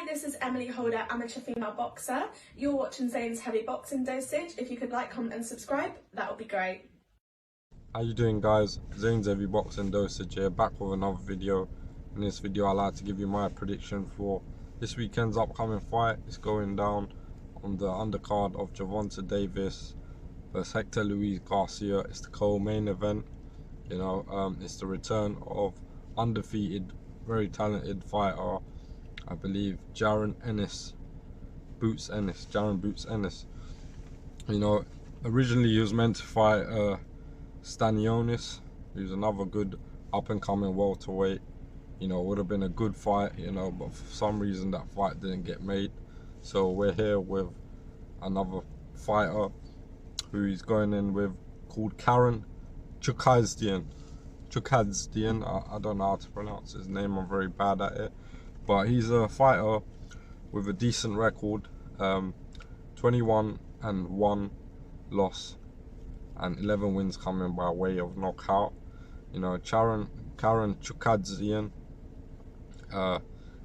Hi, this is Emily Holder, amateur female boxer. You're watching Zane's Heavy Boxing Dosage. If you could like, comment and subscribe, that would be great. How you doing, guys? Zane's Heavy Boxing Dosage here, back with another video. In this video I'd like to give you my prediction for this weekend's upcoming fight. It's going down on the undercard of Gervonta Davis versus Hector Luis Garcia. It's the co-main event. You know, it's the return of undefeated, very talented fighter, I believe, Jaron Ennis. Jaron Boots Ennis. You know, originally he was meant to fight Stanionis, who's another good up-and-coming welterweight. You know, it would have been a good fight, you know, but for some reason that fight didn't get made. So we're here with another fighter who he's going in with, called Chukhadzhian. I don't know how to pronounce his name, I'm very bad at it. But he's a fighter with a decent record, 21-1 loss and 11 wins coming by way of knockout. You know, Jaron Chukhadzhian,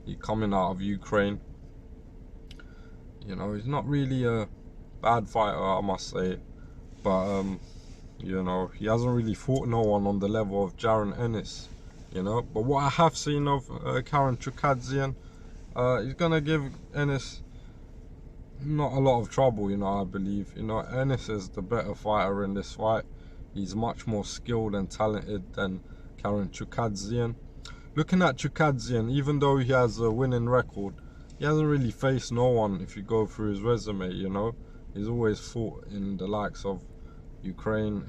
he's coming out of Ukraine. You know, he's not really a bad fighter, I must say, but you know, he hasn't really fought no one on the level of Jaron Ennis. You know, but what I have seen of Jaron Chukhadzhian, he's gonna give Ennis not a lot of trouble, you know, I believe. You know, Ennis is the better fighter in this fight. He's much more skilled and talented than Jaron Chukhadzhian. Looking at Chukhadzhian, even though he has a winning record, he hasn't really faced no one if you go through his resume, you know. He's always fought in the likes of Ukraine.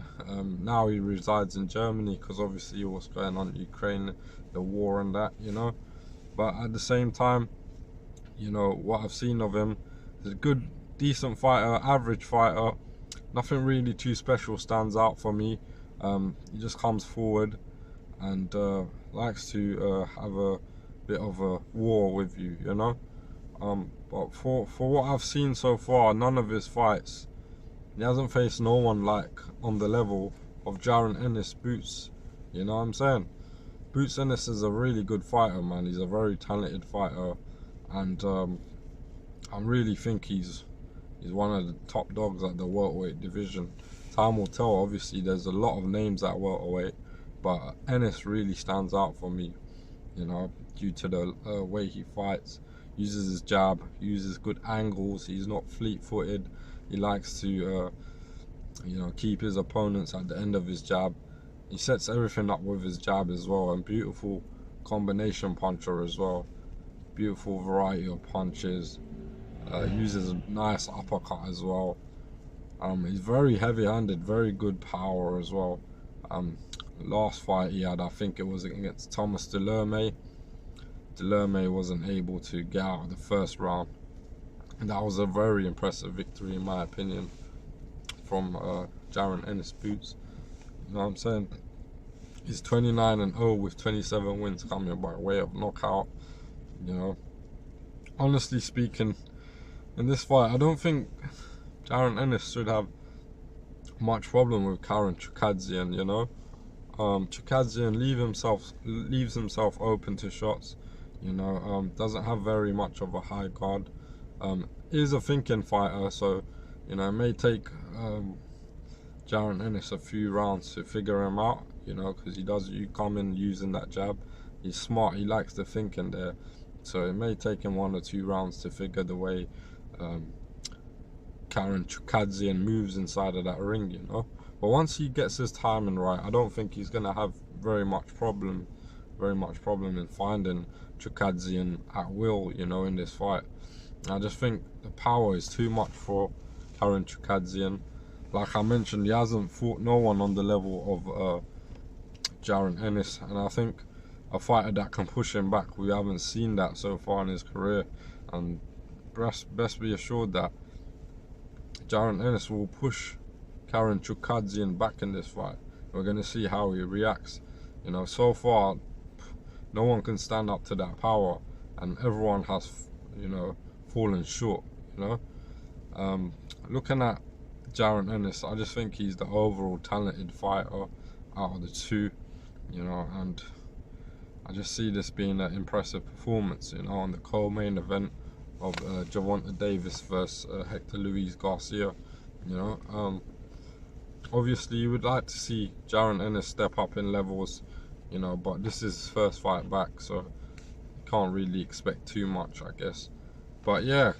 Now he resides in Germany because obviously what's going on in Ukraine, the war and that, you know. But at the same time, you know, what I've seen of him, he's a good, decent fighter, average fighter. Nothing really too special stands out for me. He just comes forward and likes to have a bit of a war with you, you know. But for what I've seen so far, none of his fights, he hasn't faced no one like on the level of Jaron Ennis Boots. You know what I'm saying? Boots Ennis is a really good fighter, man. He's a very talented fighter, and I really think he's one of the top dogs at the welterweight division. Time will tell. Obviously, there's a lot of names at welterweight, but Ennis really stands out for me. You know, due to the way he fights, uses his jab, uses good angles. He's not fleet-footed. He likes to, you know, keep his opponents at the end of his jab. He sets everything up with his jab as well, and beautiful combination puncher as well. Beautiful variety of punches. Uses a nice uppercut as well. He's very heavy-handed, very good power as well. Last fight he had, I think it was against Thomas Delerme. Delerme wasn't able to get out of the first round. And that was a very impressive victory, in my opinion, from Jaron Ennis Boots. You know what I'm saying? He's 29-0 with 27 wins coming by way of knockout. You know, honestly speaking, in this fight, I don't think Jaron Ennis should have much problem with Jaron Chukhadzhian. You know, Chukhadzhian leaves himself open to shots. You know, doesn't have very much of a high guard. Is a thinking fighter, so you know, it may take Jaron Ennis a few rounds to figure him out, you know, because you come in using that jab. He's smart, he likes the thinking there, so it may take him 1 or 2 rounds to figure the way Jaron Chukhadzhian moves inside of that ring, you know. But once he gets his timing right, I don't think he's gonna have very much problem in finding Chukhadzhian at will, you know, in this fight. I just think the power is too much for Jaron Chukhadzhian. Like I mentioned, he hasn't fought no one on the level of Jaron Ennis, and I think a fighter that can push him back, we haven't seen that so far in his career. And best be assured that Jaron Ennis will push Jaron Chukhadzhian back in this fight. We're going to see how he reacts. You know, so far, no one can stand up to that power, and everyone has, you know, fallen short, you know. Looking at Jaron Ennis, I just think he's the overall talented fighter out of the two, you know, and I just see this being an impressive performance, you know, on the co-main event of Gervonta Davis versus Hector Luis Garcia. You know, obviously you would like to see Jaron Ennis step up in levels, you know, but this is his first fight back, so you can't really expect too much, I guess. But yeah,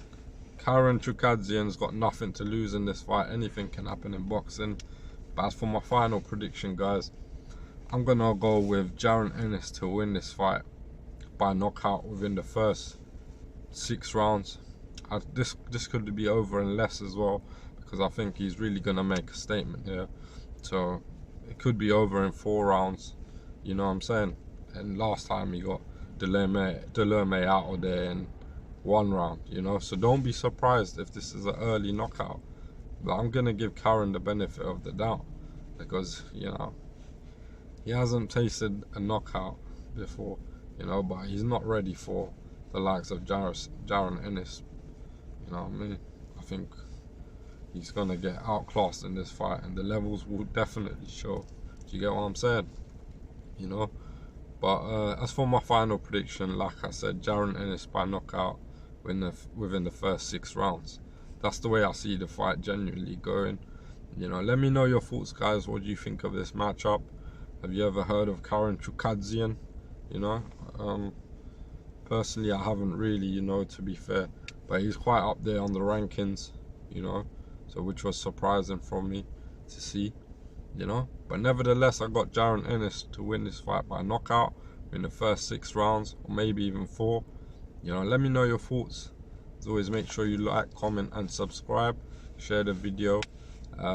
Karen Chukhadzhian's got nothing to lose in this fight. Anything can happen in boxing. But as for my final prediction, guys, I'm gonna go with Jaron Ennis to win this fight by knockout within the first 6 rounds. This could be over in less as well, because I think he's really gonna make a statement here. So it could be over in 4 rounds. You know what I'm saying? And last time he got Delerme out of there in 1 round. You know, so don't be surprised if this is an early knockout. But I'm gonna give Karen the benefit of the doubt, because you know, he hasn't tasted a knockout before, you know, but he's not ready for the likes of Jaron Ennis. You know what I mean? I think he's gonna get outclassed in this fight, and the levels will definitely show. Do you get what I'm saying? You know? But as for my final prediction, like I said, Jaron Ennis by knockout within the first 6 rounds. That's the way I see the fight genuinely going. You know, let me know your thoughts, guys. What do you think of this matchup? Have you ever heard of Karen Chukhadzhian? You know, personally, I haven't really, you know, to be fair. But he's quite up there on the rankings, you know, so which was surprising for me to see, you know. But nevertheless, I got Jaron Ennis to win this fight by knockout in the first 6 rounds, or maybe even 4. You know, let me know your thoughts. As always, make sure you like, comment, and subscribe. Share the video.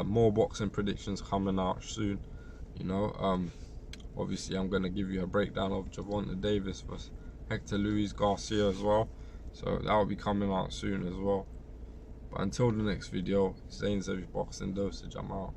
More boxing predictions coming out soon. You know, obviously I'm gonna give you a breakdown of Gervonta Davis versus Hector Luis Garcia as well. So that will be coming out soon as well. But until the next video, Zane's Heavy Boxing Dosage. I'm out.